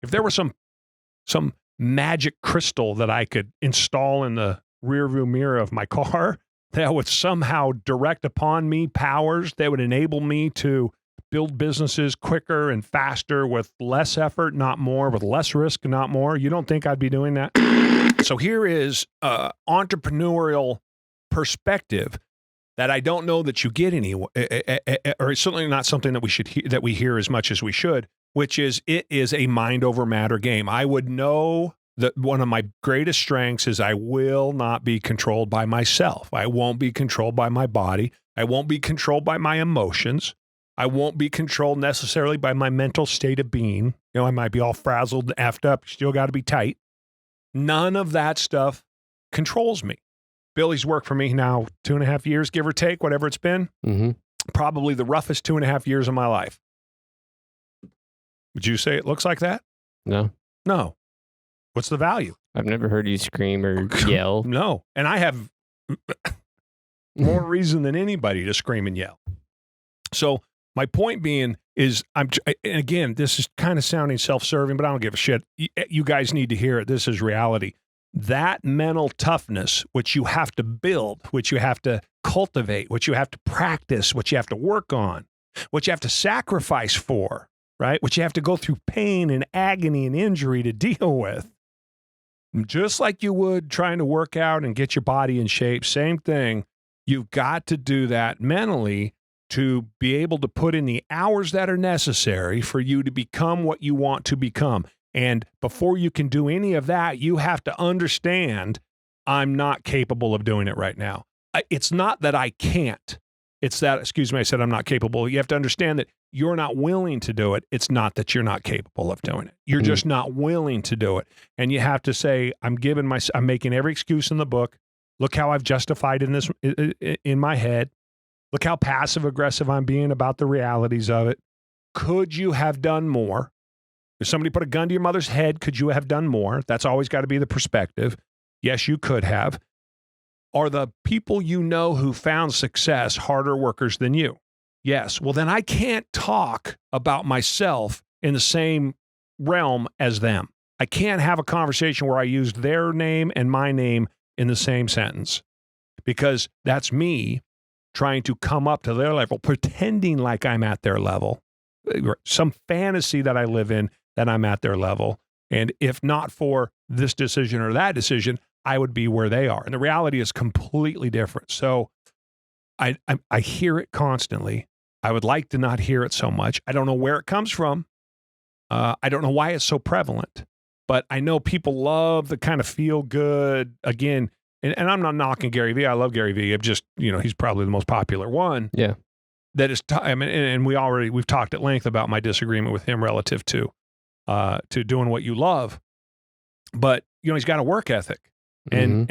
If there was some magic crystal that I could install in the rearview mirror of my car that would somehow direct upon me powers that would enable me to build businesses quicker and faster with less effort, not more, with less risk, not more, you don't think I'd be doing that? So here is entrepreneurial perspective that I don't know that you get anywhere, or it's certainly not something that we hear as much as we should, which is it is a mind over matter game. I would know that one of my greatest strengths is I will not be controlled by myself. I won't be controlled by my body. I won't be controlled by my emotions. I won't be controlled necessarily by my mental state of being. You know, I might be all frazzled and effed up. Still got to be tight. None of that stuff controls me. Billy's worked for me now 2.5 years, give or take, whatever it's been. Mm-hmm. Probably the roughest 2.5 years of my life. Would you say it looks like that? No. No. What's the value? I've never heard you scream or yell. No. And I have more reason than anybody to scream and yell. So my point being is, and again, this is kind of sounding self-serving, but I don't give a shit. You guys need to hear it. This is reality. That mental toughness, which you have to build, which you have to cultivate, which you have to practice, which you have to work on, what you have to sacrifice for, right? Which you have to go through pain and agony and injury to deal with. Just like you would trying to work out and get your body in shape, same thing. You've got to do that mentally to be able to put in the hours that are necessary for you to become what you want to become. And before you can do any of that, you have to understand I'm not capable of doing it right now. It's not that I can't. It's that, excuse me, I said I'm not capable. You have to understand that you're not willing to do it. It's not that you're not capable of doing it. You're just not willing to do it. And you have to say, I'm making every excuse in the book. Look how I've justified in my head. Look how passive aggressive I'm being about the realities of it. Could you have done more? If somebody put a gun to your mother's head, could you have done more? That's always got to be the perspective. Yes, you could have. Are the people you know who found success harder workers than you? Yes. Well, then I can't talk about myself in the same realm as them. I can't have a conversation where I use their name and my name in the same sentence, because that's me trying to come up to their level, pretending like I'm at their level, some fantasy that I live in that I'm at their level. And if not for this decision or that decision, I would be where they are. And the reality is completely different. So I hear it constantly. I would like to not hear it so much. I don't know where it comes from. I don't know why it's so prevalent, but I know people love the kind of feel good again. And I'm not knocking Gary Vee. I love Gary Vee. I'm just, he's probably the most popular one. Yeah. That is, and we've talked at length about my disagreement with him relative to doing what you love. But, he's got a work ethic, and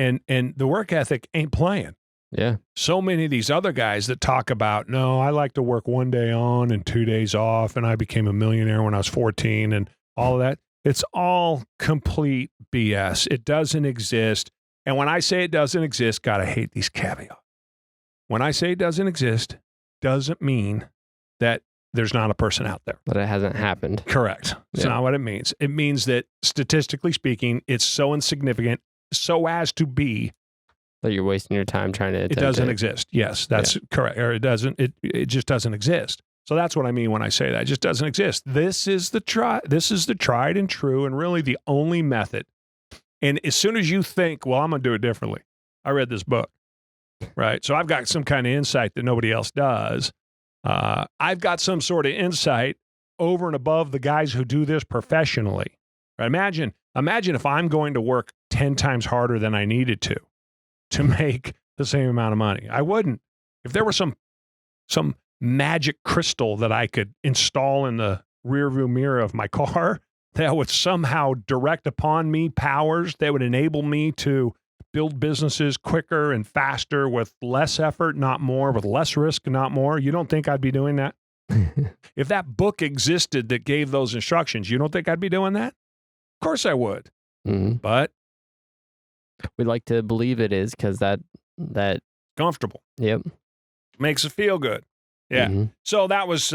the work ethic ain't playing. Yeah. So many of these other guys that talk about, no, I like to work 1 day on and 2 days off, and I became a millionaire when I was 14 and all of that. It's all complete BS. It doesn't exist. And when I say it doesn't exist, God, I hate these caveats. When I say it doesn't exist, doesn't mean that there's not a person out there. But it hasn't happened. Correct. That's not what it means. It means that statistically speaking, it's so insignificant, so as to be that you're wasting your time trying to attempt it. Doesn't exist. Yes, that's correct. Or it just doesn't exist. So that's what I mean when I say that. It just doesn't exist. This is the tried and true and really the only method. And as soon as you think, well, I'm going to do it differently. I read this book, right? So I've got some kind of insight that nobody else does. I've got some sort of insight over and above the guys who do this professionally. Right? Imagine if I'm going to work 10 times harder than I needed to make the same amount of money. I wouldn't. If there was some magic crystal that I could install in the rearview mirror of my car that would somehow direct upon me powers that would enable me to build businesses quicker and faster with less effort, not more, with less risk, not more. You don't think I'd be doing that? If that book existed that gave those instructions, you don't think I'd be doing that? Of course I would. Mm-hmm. But we'd like to believe it is because that comfortable. Yep. Makes it feel good. Yeah. Mm-hmm. So that was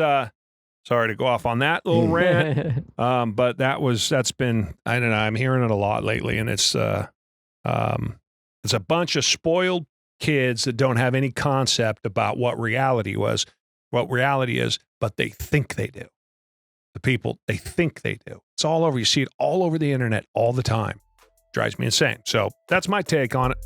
Sorry to go off on that little rant. But that's been, I don't know, I'm hearing it a lot lately, and it's a bunch of spoiled kids that don't have any concept about what reality is, but they think they do. The people, they think they do. It's all over. You see it all over the internet all the time. Drives me insane. So that's my take on it.